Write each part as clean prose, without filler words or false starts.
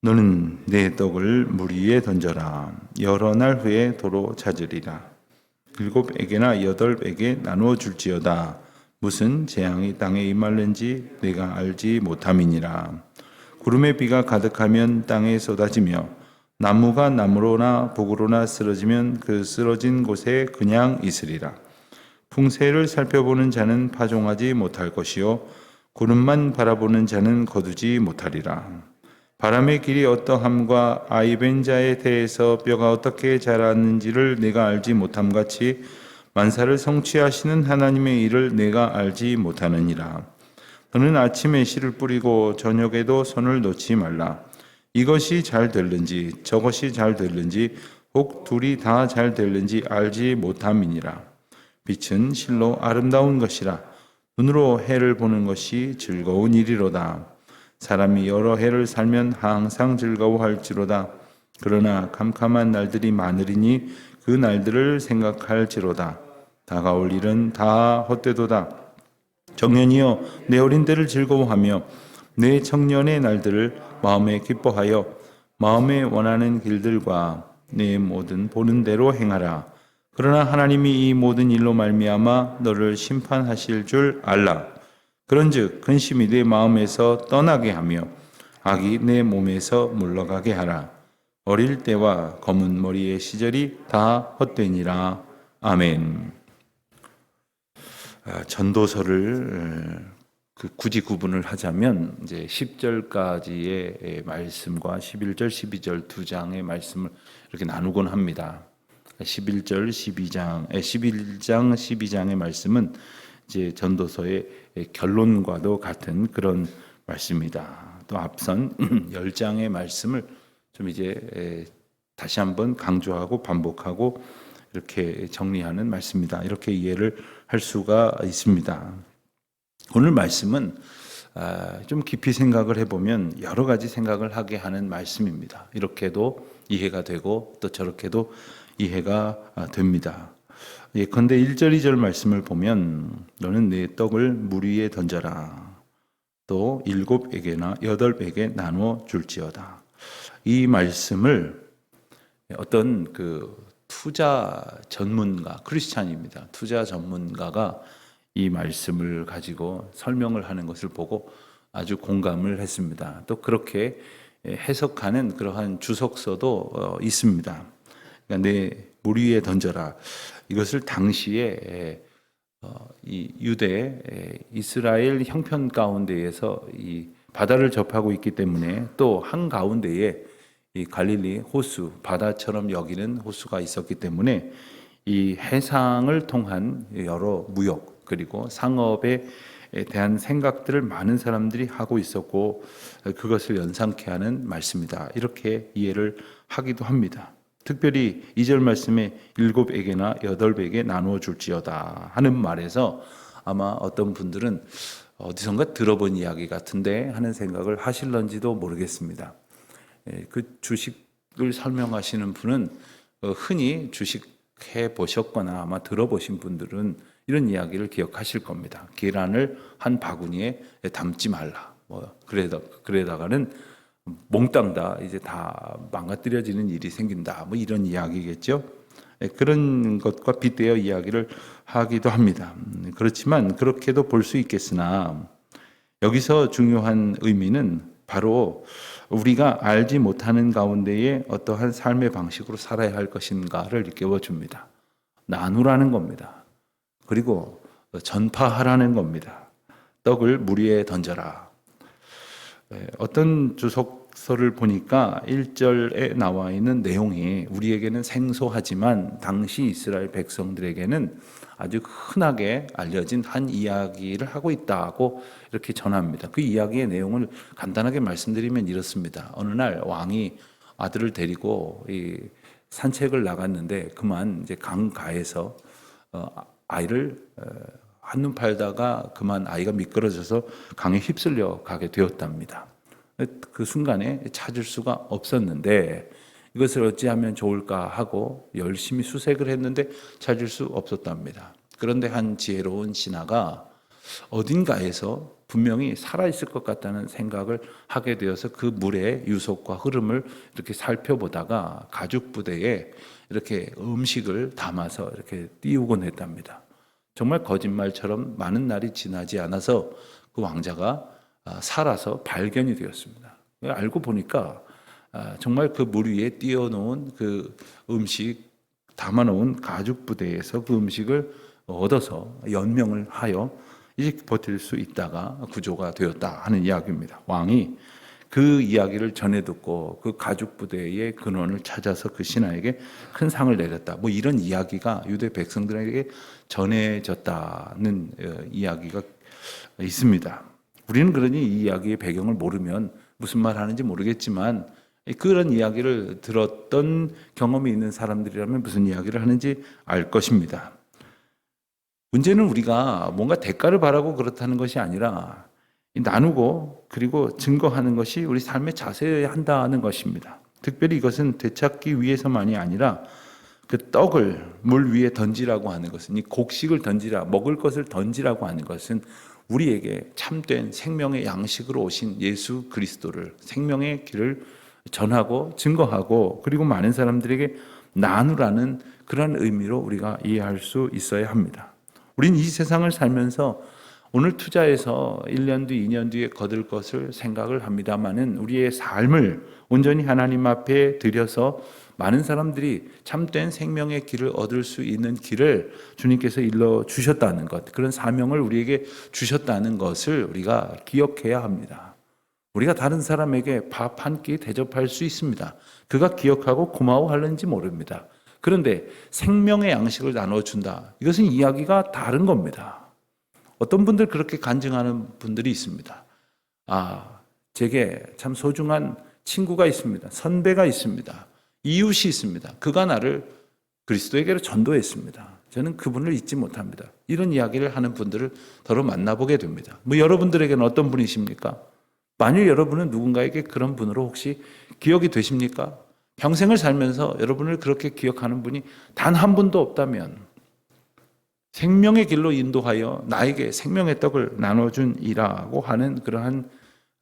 너는 내 떡을 물 위에 던져라. 여러 날 후에 도로 찾으리라. 7에게나 8에게 나누어 줄지어다. 무슨 재앙이 땅에 임할는지 내가 알지 못함이니라. 구름에 비가 가득하면 땅에 쏟아지며 나무가 나무로나 복으로나 쓰러지면 그 쓰러진 곳에 그냥 있으리라. 풍세를 살펴보는 자는 파종하지 못할 것이요 구름만 바라보는 자는 거두지 못하리라. 바람의 길이 어떠함과 아이벤 자에 대해서 뼈가 어떻게 자랐는지를 내가 알지 못함 같이 만사를 성취하시는 하나님의 일을 내가 알지 못하느니라. 너는 아침에 씨를 뿌리고 저녁에도 손을 놓지 말라. 이것이 잘 될는지 저것이 잘 될는지 혹 둘이 다 잘 될는지 알지 못함이니라. 빛은 실로 아름다운 것이라. 눈으로 해를 보는 것이 즐거운 일이로다. 사람이 여러 해를 살면 항상 즐거워할지로다. 그러나 캄캄한 날들이 많으리니 그 날들을 생각할지로다. 다가올 일은 다 헛되도다. 청년이여 내 어린 때를 즐거워하며 내 청년의 날들을 마음에 기뻐하여 마음에 원하는 길들과 내 모든 보는 대로 행하라. 그러나 하나님이 이 모든 일로 말미암아 너를 심판하실 줄 알라. 그런즉 근심이 내 마음에서 떠나게 하며 악이 내 몸에서 물러가게 하라. 어릴 때와 검은 머리의 시절이 다 헛되니라. 아멘. 전도서를 굳이 구분을 하자면 이제 10절까지의 말씀과 11절, 12절 두 장의 말씀을 이렇게 나누곤 합니다. 11장, 12장의 말씀은 이제 전도서의 결론과도 같은 그런 말씀입니다. 또 앞선 10장의 말씀을 좀 이제 다시 한번 강조하고 반복하고 이렇게 정리하는 말씀입니다. 이렇게 이해를 할 수가 있습니다. 오늘 말씀은 좀 깊이 생각을 해보면 여러 가지 생각을 하게 하는 말씀입니다. 이렇게도 이해가 되고 또 저렇게도 이해가 됩니다. 예컨대 1절, 2절 말씀을 보면 너는 내 떡을 물 위에 던져라. 또 7에게나 8에게 나누어 줄지어다. 이 말씀을 어떤 투자 전문가, 크리스찬입니다. 투자 전문가가 이 말씀을 가지고 설명을 하는 것을 보고 아주 공감을 했습니다. 또 그렇게 해석하는 그러한 주석서도 있습니다. 그러니까 내 물 위에 던져라. 이것을 당시에 이 유대 이스라엘 형편 가운데에서 이 바다를 접하고 있기 때문에 또 한 가운데에 이 갈릴리 호수, 바다처럼 여기는 호수가 있었기 때문에 이 해상을 통한 여러 무역 그리고 상업에 대한 생각들을 많은 사람들이 하고 있었고 그것을 연상케 하는 말씀이다. 이렇게 이해를 하기도 합니다. 특별히 2절 말씀에 7에게나 8에게 나누어 줄지어다 하는 말에서 아마 어떤 분들은 어디선가 들어본 이야기 같은데 하는 생각을 하실런지도 모르겠습니다. 그 주식을 설명하시는 분은 흔히 주식해 보셨거나 아마 들어보신 분들은 이런 이야기를 기억하실 겁니다. 계란을 한 바구니에 담지 말라. 그러다가는 몽땅 다 이제 다 망가뜨려지는 일이 생긴다. 이런 이야기겠죠. 그런 것과 빗대어 이야기를 하기도 합니다. 그렇지만 그렇게도 볼 수 있겠으나 여기서 중요한 의미는 바로 우리가 알지 못하는 가운데에 어떠한 삶의 방식으로 살아야 할 것인가를 일깨워줍니다. 나누라는 겁니다. 그리고 전파하라는 겁니다. 떡을 물 위에 던져라. 어떤 주석서를 보니까 1절에 나와 있는 내용이 우리에게는 생소하지만 당시 이스라엘 백성들에게는 아주 흔하게 알려진 한 이야기를 하고 있다고 이렇게 전합니다. 그 이야기의 내용을 간단하게 말씀드리면 이렇습니다. 어느 날 왕이 아들을 데리고 산책을 나갔는데 그만 이제 강가에서 아이를 한눈 팔다가 그만 아이가 미끄러져서 강에 휩쓸려 가게 되었답니다. 그 순간에 찾을 수가 없었는데 이것을 어찌하면 좋을까 하고 열심히 수색을 했는데 찾을 수 없었답니다. 그런데 한 지혜로운 신하가 어딘가에서 분명히 살아있을 것 같다는 생각을 하게 되어서 그 물의 유속과 흐름을 이렇게 살펴보다가 가죽 부대에 이렇게 음식을 담아서 이렇게 띄우곤 했답니다. 정말 거짓말처럼 많은 날이 지나지 않아서 그 왕자가 살아서 발견이 되었습니다. 알고 보니까 정말 그 물 위에 띄워놓은 그 음식, 담아놓은 가죽 부대에서 그 음식을 얻어서 연명을 하여 이제 버틸 수 있다가 구조가 되었다 하는 이야기입니다. 왕이 그 이야기를 전해 듣고 그 가죽 부대의 근원을 찾아서 그 신하에게 큰 상을 내렸다. 뭐 이런 이야기가 유대 백성들에게 전해졌다는 이야기가 있습니다. 우리는 그러니 이 이야기의 배경을 모르면 무슨 말 하는지 모르겠지만 그런 이야기를 들었던 경험이 있는 사람들이라면 무슨 이야기를 하는지 알 것입니다. 문제는 우리가 뭔가 대가를 바라고 그렇다는 것이 아니라 나누고 그리고 증거하는 것이 우리 삶의 자세여야 한다는 것입니다. 특별히 이것은 되찾기 위해서만이 아니라 그 떡을 물 위에 던지라고 하는 것은, 이 곡식을 던지라, 먹을 것을 던지라고 하는 것은 우리에게 참된 생명의 양식으로 오신 예수 그리스도를, 생명의 길을 전하고 증거하고 그리고 많은 사람들에게 나누라는 그런 의미로 우리가 이해할 수 있어야 합니다. 우린 이 세상을 살면서 오늘 투자해서 1년 뒤, 2년 뒤에 거둘 것을 생각을 합니다마는 우리의 삶을 온전히 하나님 앞에 드려서 많은 사람들이 참된 생명의 길을 얻을 수 있는 길을 주님께서 일러 주셨다는 것, 그런 사명을 우리에게 주셨다는 것을 우리가 기억해야 합니다. 우리가 다른 사람에게 밥 한 끼 대접할 수 있습니다. 그가 기억하고 고마워하는지 모릅니다. 그런데 생명의 양식을 나눠준다. 이것은 이야기가 다른 겁니다. 어떤 분들 그렇게 간증하는 분들이 있습니다. 제게 참 소중한 친구가 있습니다. 선배가 있습니다. 이웃이 있습니다. 그가 나를 그리스도에게로 전도했습니다. 저는 그분을 잊지 못합니다. 이런 이야기를 하는 분들을 더러 만나보게 됩니다. 뭐 여러분들에게는 어떤 분이십니까? 만일 여러분은 누군가에게 그런 분으로 혹시 기억이 되십니까? 평생을 살면서 여러분을 그렇게 기억하는 분이 단 한 분도 없다면 생명의 길로 인도하여 나에게 생명의 떡을 나눠준 이라고 하는 그러한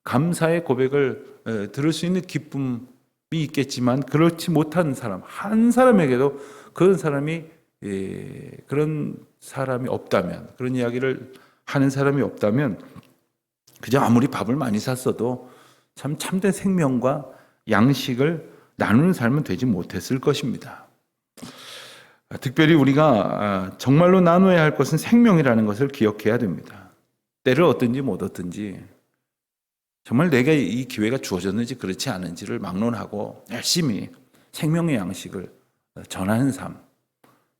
감사의 고백을 들을 수 있는 기쁨이 있겠지만 그렇지 못한 사람, 한 사람에게도 그런 사람이 없다면, 그런 이야기를 하는 사람이 없다면 그저 아무리 밥을 많이 샀어도 참된 생명과 양식을 나누는 삶은 되지 못했을 것입니다. 특별히 우리가 정말로 나눠야 할 것은 생명이라는 것을 기억해야 됩니다. 때를 얻든지 못 얻든지 정말 내게 이 기회가 주어졌는지 그렇지 않은지를 막론하고 열심히 생명의 양식을 전하는 삶,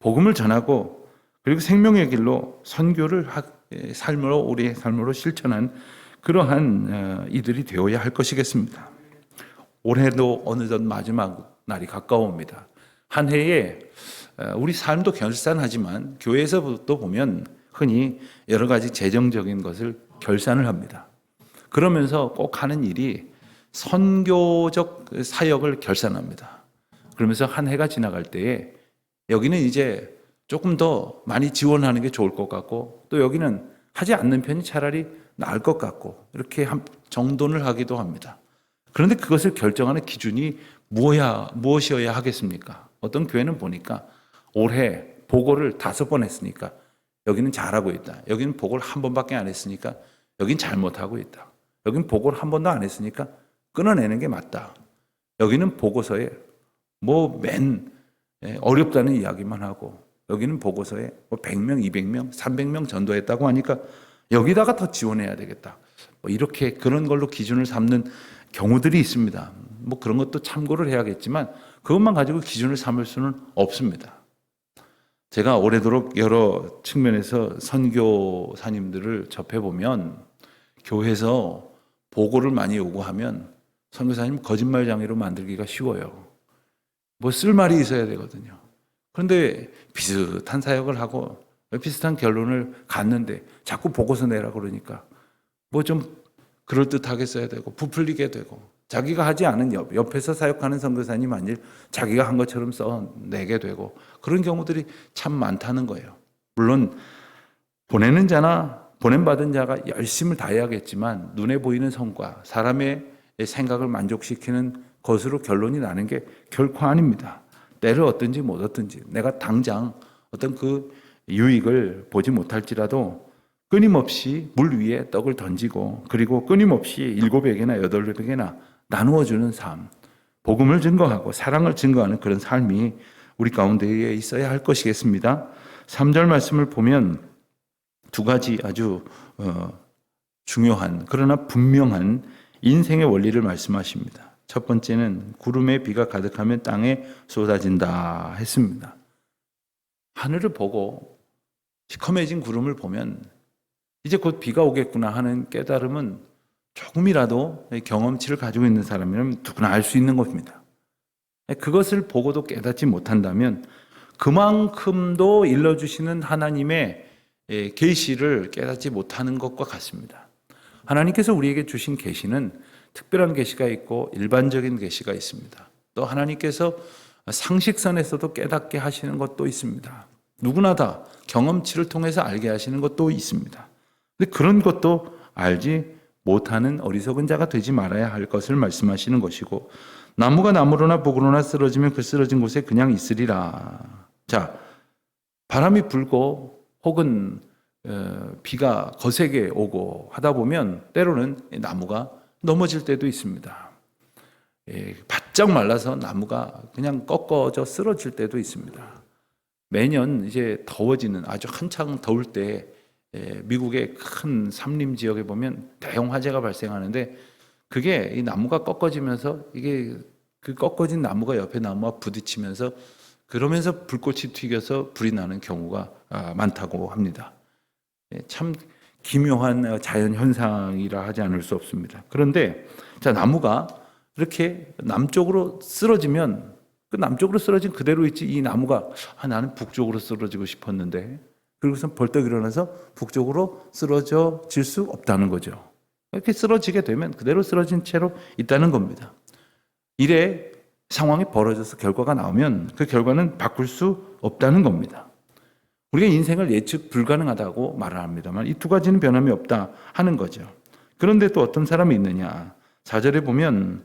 복음을 전하고 그리고 생명의 길로 선교를 삶으로, 우리의 삶으로 실천한 그러한 이들이 되어야 할 것이겠습니다. 올해도 어느덧 마지막 날이 가까워옵니다. 한 해에 우리 삶도 결산하지만 교회에서도 보면 흔히 여러 가지 재정적인 것을 결산을 합니다. 그러면서 꼭 하는 일이 선교적 사역을 결산합니다. 그러면서 한 해가 지나갈 때에 여기는 이제 조금 더 많이 지원하는 게 좋을 것 같고 또 여기는 하지 않는 편이 차라리 나을 것 같고 이렇게 정돈을 하기도 합니다. 그런데 그것을 결정하는 기준이 무엇이어야 하겠습니까? 어떤 교회는 보니까 올해 보고를 5번 했으니까 여기는 잘하고 있다. 여기는 보고를 1번밖에 안 했으니까 여긴 잘못하고 있다. 여기는 보고를 1번도 안 했으니까 끊어내는 게 맞다. 여기는 보고서에 어렵다는 이야기만 하고 여기는 보고서에 100명, 200명, 300명 전도했다고 하니까 여기다가 더 지원해야 되겠다. 이렇게 그런 걸로 기준을 삼는 경우들이 있습니다. 그런 것도 참고를 해야겠지만 그것만 가지고 기준을 삼을 수는 없습니다. 제가 오래도록 여러 측면에서 선교사님들을 접해보면 교회에서 보고를 많이 요구하면 선교사님 거짓말장애로 만들기가 쉬워요. 쓸 말이 있어야 되거든요. 그런데 비슷한 사역을 하고 비슷한 결론을 갔는데 자꾸 보고서 내라 그러니까 좀 그럴듯하게 써야 되고 부풀리게 되고 자기가 하지 않은 옆에서 사역하는 선교사님 아닐 자기가 한 것처럼 써내게 되고 그런 경우들이 참 많다는 거예요. 물론 보내는 자나 보냄받은 자가 열심을 다해야겠지만 눈에 보이는 성과, 사람의 생각을 만족시키는 것으로 결론이 나는 게 결코 아닙니다. 때를 얻든지 못 얻든지 내가 당장 어떤 그 유익을 보지 못할지라도 끊임없이 물 위에 떡을 던지고 그리고 끊임없이 7에게나 8에게나 나누어주는 삶, 복음을 증거하고 사랑을 증거하는 그런 삶이 우리 가운데에 있어야 할 것이겠습니다. 3절 말씀을 보면 두 가지 아주 중요한 그러나 분명한 인생의 원리를 말씀하십니다. 첫 번째는 구름에 비가 가득하면 땅에 쏟아진다 했습니다. 하늘을 보고 시커매진 구름을 보면 이제 곧 비가 오겠구나 하는 깨달음은 조금이라도 경험치를 가지고 있는 사람이라면 누구나 알 수 있는 것입니다. 그것을 보고도 깨닫지 못한다면 그만큼도 일러주시는 하나님의 계시를 깨닫지 못하는 것과 같습니다. 하나님께서 우리에게 주신 계시는 특별한 계시가 있고 일반적인 계시가 있습니다. 또 하나님께서 상식선에서도 깨닫게 하시는 것도 있습니다. 누구나 다 경험치를 통해서 알게 하시는 것도 있습니다. 근데 그런 것도 알지 못하는 어리석은 자가 되지 말아야 할 것을 말씀하시는 것이고, 나무가 나무로나 볶으로나 쓰러지면 그 쓰러진 곳에 그냥 있으리라. 자, 바람이 불고 혹은 비가 거세게 오고 하다 보면 때로는 나무가 넘어질 때도 있습니다. 바짝 말라서 나무가 그냥 꺾어져 쓰러질 때도 있습니다. 매년 이제 더워지는 아주 한창 더울 때 미국의 큰 산림 지역에 보면 대형 화재가 발생하는데 그게 이 나무가 꺾어지면서 이게 그 꺾어진 나무가 옆에 나무와 부딪히면서 그러면서 불꽃이 튀겨서 불이 나는 경우가 많다고 합니다. 참 기묘한 자연 현상이라 하지 않을 수 없습니다. 그런데 자, 나무가 이렇게 남쪽으로 쓰러지면 그 남쪽으로 쓰러진 그대로 있지, 이 나무가 나는 북쪽으로 쓰러지고 싶었는데 그리고서 벌떡 일어나서 북쪽으로 쓰러질 수 없다는 거죠. 이렇게 쓰러지게 되면 그대로 쓰러진 채로 있다는 겁니다. 이래 상황이 벌어져서 결과가 나오면 그 결과는 바꿀 수 없다는 겁니다. 우리가 인생을 예측 불가능하다고 말을 합니다만 이 두 가지는 변함이 없다 하는 거죠. 그런데 또 어떤 사람이 있느냐. 4절에 보면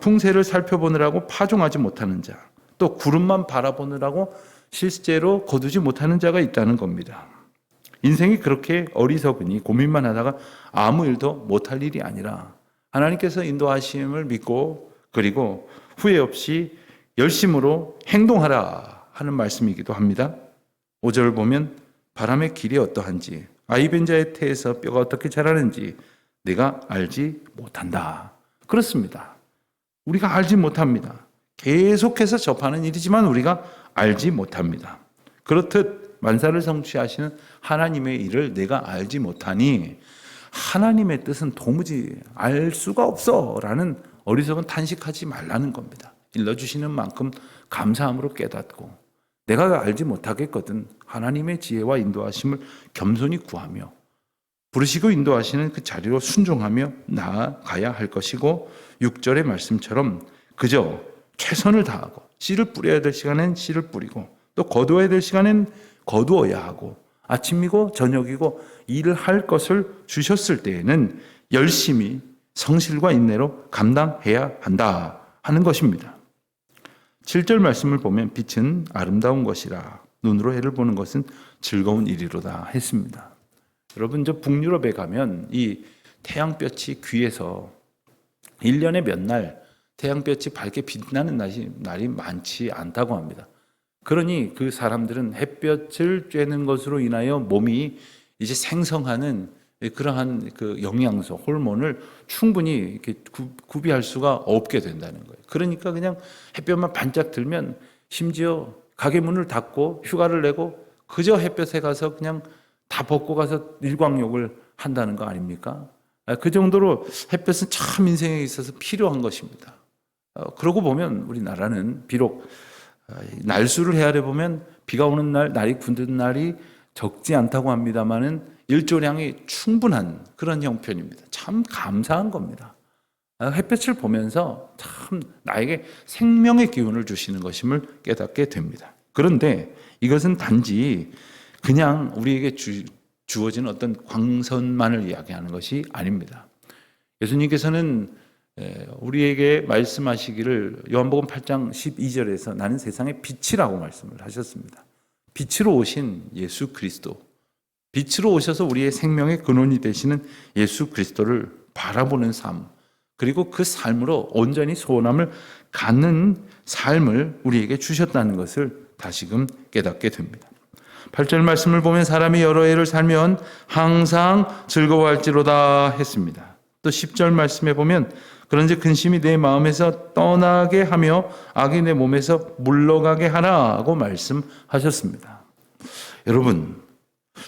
풍세를 살펴보느라고 파종하지 못하는 자, 또 구름만 바라보느라고 실제로 거두지 못하는 자가 있다는 겁니다. 인생이 그렇게 어리석으니 고민만 하다가 아무 일도 못할 일이 아니라 하나님께서 인도하심을 믿고 그리고 후회 없이 열심으로 행동하라 하는 말씀이기도 합니다. 5절을 보면 바람의 길이 어떠한지 아이벤 자의 태에서 뼈가 어떻게 자라는지 내가 알지 못한다. 그렇습니다. 우리가 알지 못합니다. 계속해서 접하는 일이지만 우리가 알지 못합니다. 그렇듯 만사를 성취하시는 하나님의 일을 내가 알지 못하니 하나님의 뜻은 도무지 알 수가 없어 라는 어리석은 탄식하지 말라는 겁니다. 일러주시는 만큼 감사함으로 깨닫고 내가 알지 못하겠거든 하나님의 지혜와 인도하심을 겸손히 구하며 부르시고 인도하시는 그 자리로 순종하며 나아가야 할 것이고, 6절의 말씀처럼 그저 최선을 다하고 씨를 뿌려야 될 시간엔 씨를 뿌리고 또 거두어야 될 시간엔 거두어야 하고 아침이고 저녁이고 일을 할 것을 주셨을 때에는 열심히 성실과 인내로 감당해야 한다 하는 것입니다. 7절 말씀을 보면 빛은 아름다운 것이라 눈으로 해를 보는 것은 즐거운 일이로다 했습니다. 여러분, 저 북유럽에 가면 이 태양볕이 귀에서 1년에 몇 날 태양볕이 밝게 빛나는 날이 많지 않다고 합니다. 그러니 그 사람들은 햇볕을 쬐는 것으로 인하여 몸이 이제 생성하는 그러한 그 영양소, 호르몬을 충분히 이렇게 구비할 수가 없게 된다는 거예요. 그러니까 그냥 햇볕만 반짝 들면 심지어 가게 문을 닫고 휴가를 내고 그저 햇볕에 가서 그냥 다 벗고 가서 일광욕을 한다는 거 아닙니까? 그 정도로 햇볕은 참 인생에 있어서 필요한 것입니다. 그러고 보면 우리나라는 비록 날수를 헤아려 보면 비가 오는 날, 날이 굳는 날이 적지 않다고 합니다만은 일조량이 충분한 그런 형편입니다. 참 감사한 겁니다. 햇볕을 보면서 참 나에게 생명의 기운을 주시는 것임을 깨닫게 됩니다. 그런데 이것은 단지 그냥 우리에게 주어진 어떤 광선만을 이야기하는 것이 아닙니다. 예수님께서는 우리에게 말씀하시기를 요한복음 8장 12절에서 나는 세상의 빛이라고 말씀을 하셨습니다. 빛으로 오신 예수 그리스도, 빛으로 오셔서 우리의 생명의 근원이 되시는 예수 그리스도를 바라보는 삶, 그리고 그 삶으로 온전히 소원함을 갖는 삶을 우리에게 주셨다는 것을 다시금 깨닫게 됩니다. 8절 말씀을 보면 사람이 여러 해를 살면 항상 즐거워할지로다 했습니다. 또 10절 말씀에 보면 그런즉 근심이 내 마음에서 떠나게 하며 악이 내 몸에서 물러가게 하라고 말씀하셨습니다. 여러분,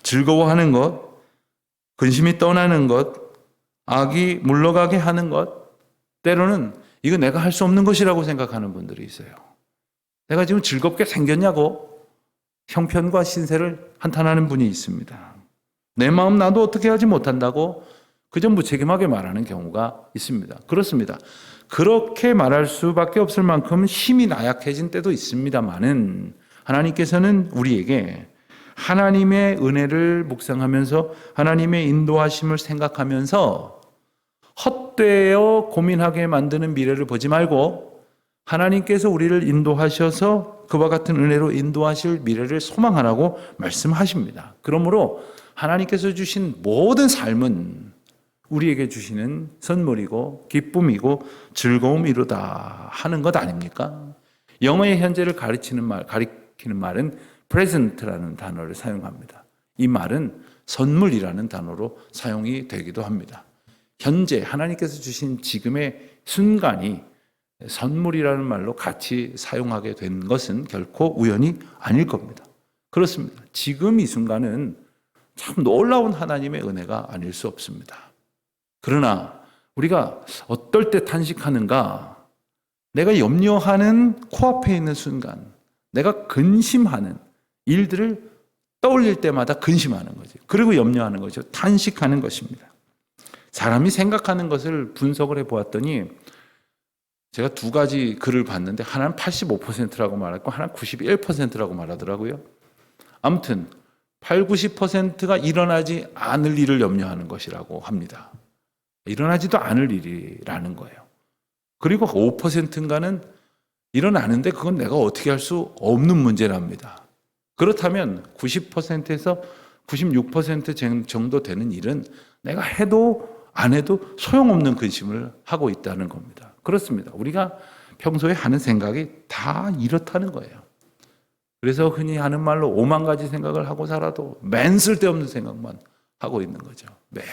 즐거워하는 것, 근심이 떠나는 것, 악이 물러가게 하는 것, 때로는 이거 내가 할 수 없는 것이라고 생각하는 분들이 있어요. 내가 지금 즐겁게 생겼냐고 형편과 신세를 한탄하는 분이 있습니다. 내 마음 나도 어떻게 하지 못한다고 그저 무책임하게 말하는 경우가 있습니다. 그렇습니다. 그렇게 말할 수밖에 없을 만큼 힘이 나약해진 때도 있습니다만은 하나님께서는 우리에게 하나님의 은혜를 묵상하면서 하나님의 인도하심을 생각하면서 헛되어 고민하게 만드는 미래를 보지 말고 하나님께서 우리를 인도하셔서 그와 같은 은혜로 인도하실 미래를 소망하라고 말씀하십니다. 그러므로 하나님께서 주신 모든 삶은 우리에게 주시는 선물이고 기쁨이고 즐거움이로다 하는 것 아닙니까? 영어의 현재를 가리키는 말은 present라는 단어를 사용합니다. 이 말은 선물이라는 단어로 사용이 되기도 합니다. 현재 하나님께서 주신 지금의 순간이 선물이라는 말로 같이 사용하게 된 것은 결코 우연이 아닐 겁니다. 그렇습니다. 지금 이 순간은 참 놀라운 하나님의 은혜가 아닐 수 없습니다. 그러나 우리가 어떨 때 탄식하는가? 내가 염려하는 코앞에 있는 순간, 내가 근심하는 일들을 떠올릴 때마다 근심하는 거죠. 그리고 염려하는 거죠. 탄식하는 것입니다. 사람이 생각하는 것을 분석을 해보았더니 제가 두 가지 글을 봤는데 하나는 85%라고 말했고 하나는 91%라고 말하더라고요. 아무튼 8, 90%가 일어나지 않을 일을 염려하는 것이라고 합니다. 일어나지도 않을 일이라는 거예요. 그리고 5%인가는 일어나는데 그건 내가 어떻게 할 수 없는 문제랍니다. 그렇다면 90%에서 96% 정도 되는 일은 내가 해도 안 해도 소용없는 근심을 하고 있다는 겁니다. 그렇습니다. 우리가 평소에 하는 생각이 다 이렇다는 거예요. 그래서 흔히 하는 말로 5만 가지 생각을 하고 살아도 맨 쓸데없는 생각만 하고 있는 거죠. 맨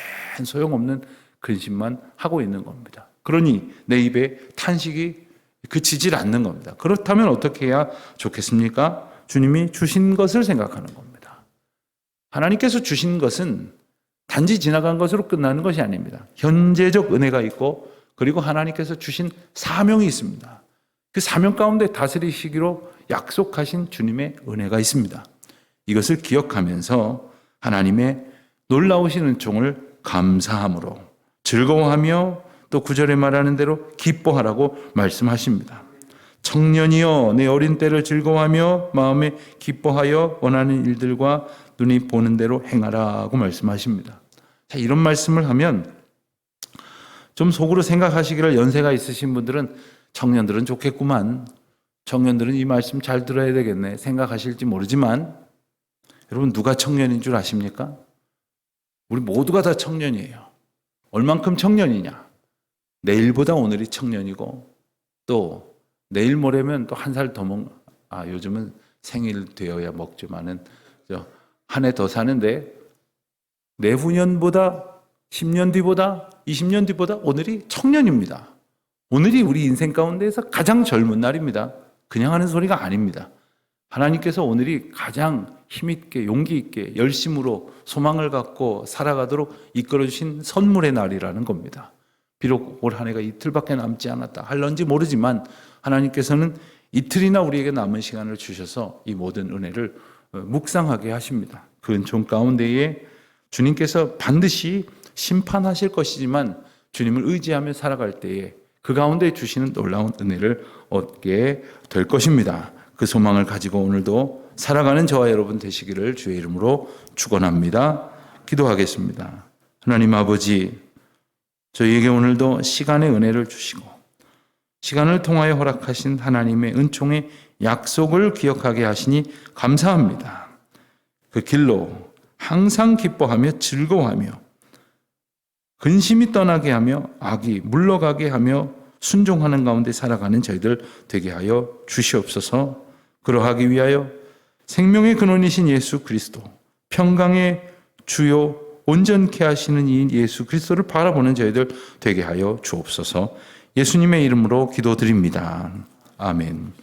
소용없는 근심만 하고 있는 겁니다. 그러니 내 입에 탄식이 그치질 않는 겁니다. 그렇다면 어떻게 해야 좋겠습니까? 주님이 주신 것을 생각하는 겁니다. 하나님께서 주신 것은 단지 지나간 것으로 끝나는 것이 아닙니다. 현재적 은혜가 있고 그리고 하나님께서 주신 사명이 있습니다. 그 사명 가운데 다스리시기로 약속하신 주님의 은혜가 있습니다. 이것을 기억하면서 하나님의 놀라우신 은총을 감사함으로 즐거워하며 또 9절에 말하는 대로 기뻐하라고 말씀하십니다. 청년이여 내 어린 때를 즐거워하며 마음에 기뻐하여 원하는 일들과 눈이 보는 대로 행하라고 말씀하십니다. 자, 이런 말씀을 하면 좀 속으로 생각하시기를 연세가 있으신 분들은 청년들은 좋겠구만. 청년들은 이 말씀 잘 들어야 되겠네 생각하실지 모르지만 여러분 누가 청년인 줄 아십니까? 우리 모두가 다 청년이에요. 얼만큼 청년이냐? 내일보다 오늘이 청년이고 또 내일 모레면 또 한 살 더 요즘은 생일 되어야 먹지만은 한 해 더 사는데 내후년보다 10년 뒤보다 20년 뒤보다 오늘이 청년입니다. 오늘이 우리 인생 가운데에서 가장 젊은 날입니다. 그냥 하는 소리가 아닙니다. 하나님께서 오늘이 가장 힘있게 용기 있게 열심으로 소망을 갖고 살아가도록 이끌어주신 선물의 날이라는 겁니다. 비록 올 한 해가 이틀밖에 남지 않았다 할런지 모르지만 하나님께서는 이틀이나 우리에게 남은 시간을 주셔서 이 모든 은혜를 묵상하게 하십니다. 그 은총 가운데에 주님께서 반드시 심판하실 것이지만 주님을 의지하며 살아갈 때에 그 가운데 주시는 놀라운 은혜를 얻게 될 것입니다. 그 소망을 가지고 오늘도 살아가는 저와 여러분 되시기를 주의 이름으로 축원합니다. 기도하겠습니다. 하나님 아버지, 저희에게 오늘도 시간의 은혜를 주시고 시간을 통하여 허락하신 하나님의 은총의 약속을 기억하게 하시니 감사합니다. 그 길로 항상 기뻐하며 즐거워하며 근심이 떠나게 하며 악이 물러가게 하며 순종하는 가운데 살아가는 저희들 되게 하여 주시옵소서. 그러하기 위하여 생명의 근원이신 예수 그리스도, 평강의 주요 온전케 하시는 이 예수 그리스도를 바라보는 저희들 되게 하여 주옵소서. 예수님의 이름으로 기도드립니다. 아멘.